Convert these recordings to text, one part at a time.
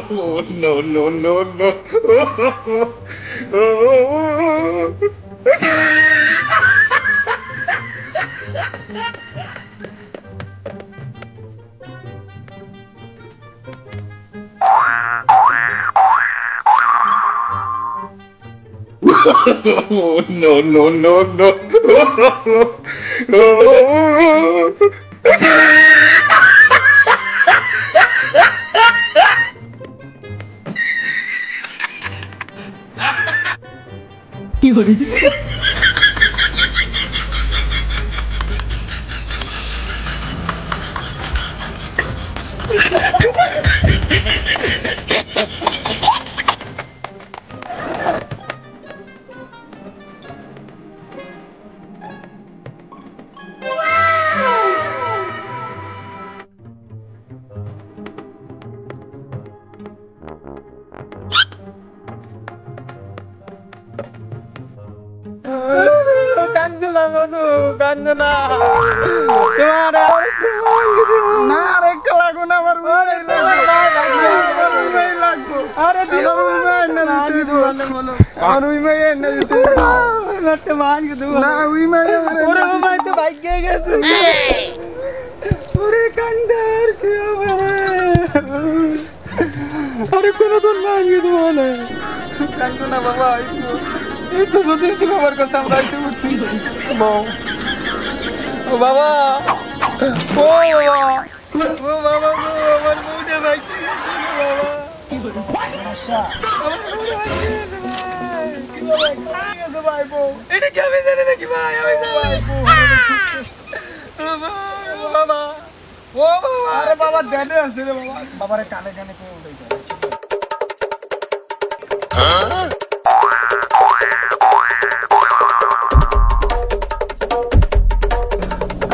Oh, no, no, no, no. Oh, no, no, no, no. কান্দনা বনু কান্দনা তোমার না আরেকটা লাগো না আমার উইমাই লাগবো আরে দিও না দিব আর উইমাই না দিতে নাতে মান কে দেব না উইমাই ওরে উইমাই তো ভাগ্যে গেছে ওরে কান্দার কি হবে আরে কোন দিন মান কে দেব না কান্দনা বাবা itu betul sih kabar kesamrai itu bersih mau bawa bawa udah baik bawa masa ini क्या bisa nih gimana ya bisa bawa bawa अरे बाबा देने हंसे बाबा बाबा रे काने काने को उड़ गया हाँ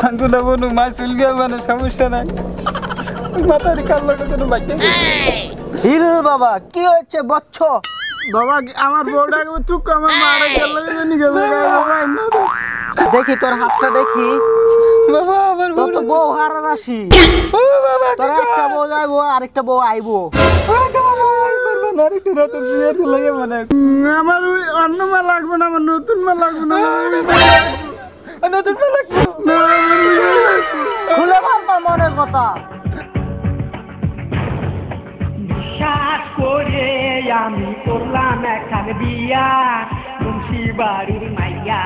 কান্দনা বনু মা চুল গিয়া মানে সমস্যা নাই মাথার কাল লাগে কোনো বাচ্চা হিরো বাবা কি হচ্ছে বচ্চ বাবা আমার বউটাকে তুই আমার মারা কাল লাগে জানি গেছে বাবা না দেখি তোর হাতটা দেখি বাবা আমার তো বউ হারা রাশি ও বাবা তোর একটা বউ যাইবো আরেকটা বউ আইবো আরেকটা রাতে বিয়ের লাগে মানে আমার অন্য মা লাগবে না আমার নতুন মা লাগবে না নতুন মা লাগবে খুলে বলতো মনের কথা বিশ্বাস করে আমি করলাম একখান বিয়া মুন্সি বাড়ির মাইয়া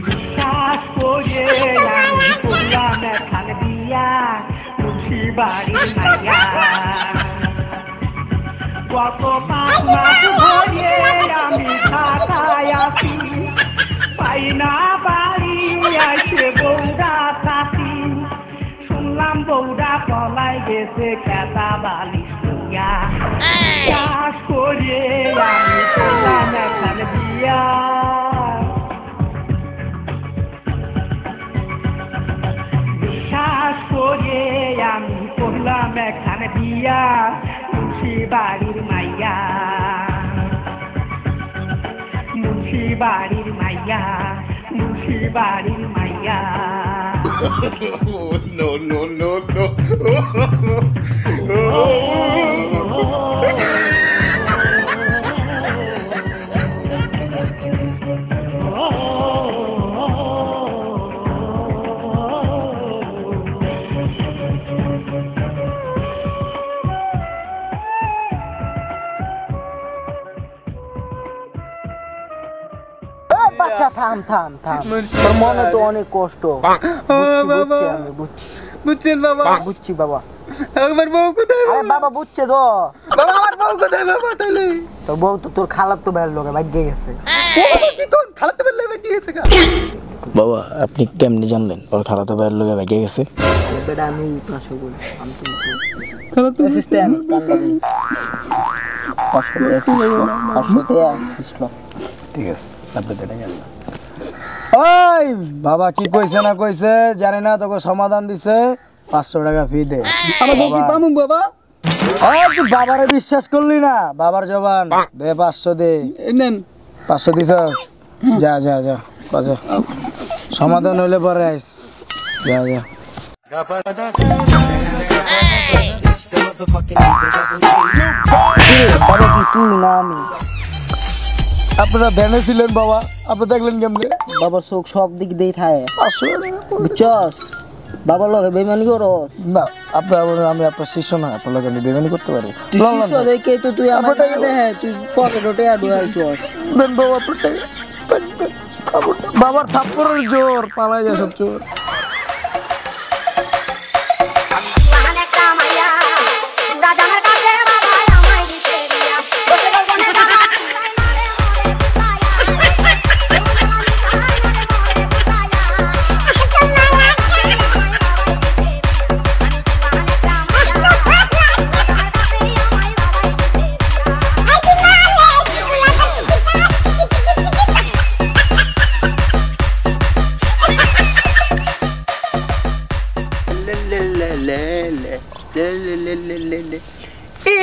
বিশ্বাস করে আমি করলাম একখান বিয়া মুন্সি বাড়ির মাইয়া কত পাঁচ মাস ধরে আমি ঢাকায় আছি পাই না বাড়ি আসে বৌরা চাষি শুনলাম বৌরা পলাই গেছে খেতা বালি শুয়া চাষ করে আমি করলাম এখন বিয়া বিশ্বাস করে আমি করলাম এখন বিয়া মুন্সি বাড়ির মাইয়া মুন্সি বাড়ির মাইয়া মুন্সি বাড়ির মাইয়া No, no, no, no. বাচ্চা থাম থাম থাম তোর মনে তো অনেক কষ্ট আমি বুঝছেন বাবা বুঝছি বাবা আমার বউ কোথায় আরে বাবা বুঝছে তো বাবা আমার বউ কোথায় বাবা তাহলে তোর বউ তো তোর খালার তো বের লোকে ভাগ্যে গেছে কি কোন খালাতে বের লোকে ভাগ্যে গেছে বাবা আপনি কেমনে জানলেন ওর খালাতো বের লোকে ভাগ্যে গেছে বেটা আমি পাশে বলি আমি তো খালাতো সিস্টেম কান্দাবি ঠিক আছে ওই বাবা কি কইছে না কইছে জানি না তোকে সমাধান দিছে 500 টাকা ফি দে আমার বউ কি পামু বাবা তুই বাবারে বিশ্বাস করলি না বাবার জবান দে 500 দে নেন 500 দিছস যা যা যা আচ্ছা সমাধান হইলে পরে আইস যা যা বাবা কি তুই না আমি আপনারা ভ্যানে ছিলেন বাবা আপনি দেখলেন কেমনে বাবার চোখ সব দিক দিয়ে থাকে বুঝছস বাবার লগে বেমানি করো না আপনার আমি আপনার শিষ্য না আপনার লগে আমি বেমানি করতে পারি শিষ্য দেখে তো তুই আমার টাকা দে তুই পকেটে আডুয়াল চস দেন বাবা আপনার টাকা বাবার থাপ্পড়ের জোর পালাই যায় সব চোর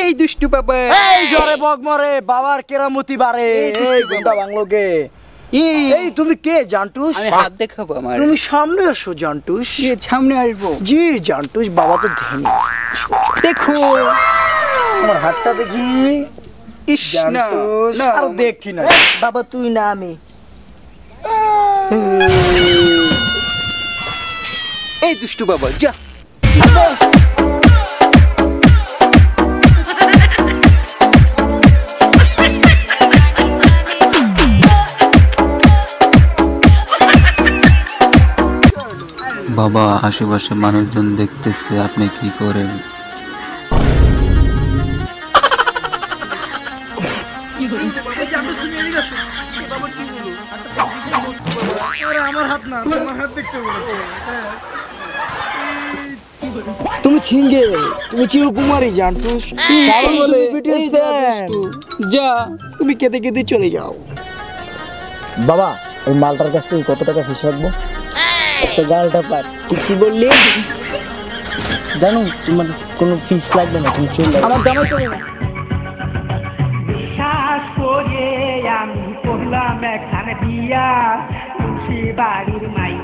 এই দুষ্টু বাবা এই জরে বগ মরে বাবার কেরামতি বারে এই গুন্ডা বাংলোকে এই তুমি কে জান্টুস আমি হাত দেখাবো আমার তুমি সামনে আসো জান্টুস সামনে আসবো জি জান্টুস বাবা তো ধ্যানী দেখো আমার হাতটা দেখি ইস না জান্টুস না আর দেখি না বাবা তুই না আমি এই দুষ্টু বাবা যা বাবা আশেপাশে মানুষজন দেখতেছে আপনি কি করেন তুমি ছিঙ্গে তুমি চিরকুমারী জান্টুস কারণ বলে যা তুমি কেঁদে কেঁদে চলে যাও বাবা ওই মালটার কাছ থেকে কত টাকা ফিস রাখবো একটা গালটা পার তুই কি বললি জানো তোমার কোনো ফিস লাগবে না তুমি চলে আমার জামাই চলে না বিশ্বাস করে আমি পড়লাম এখানে বিয়া তুলসী বাড়ির মাইয়া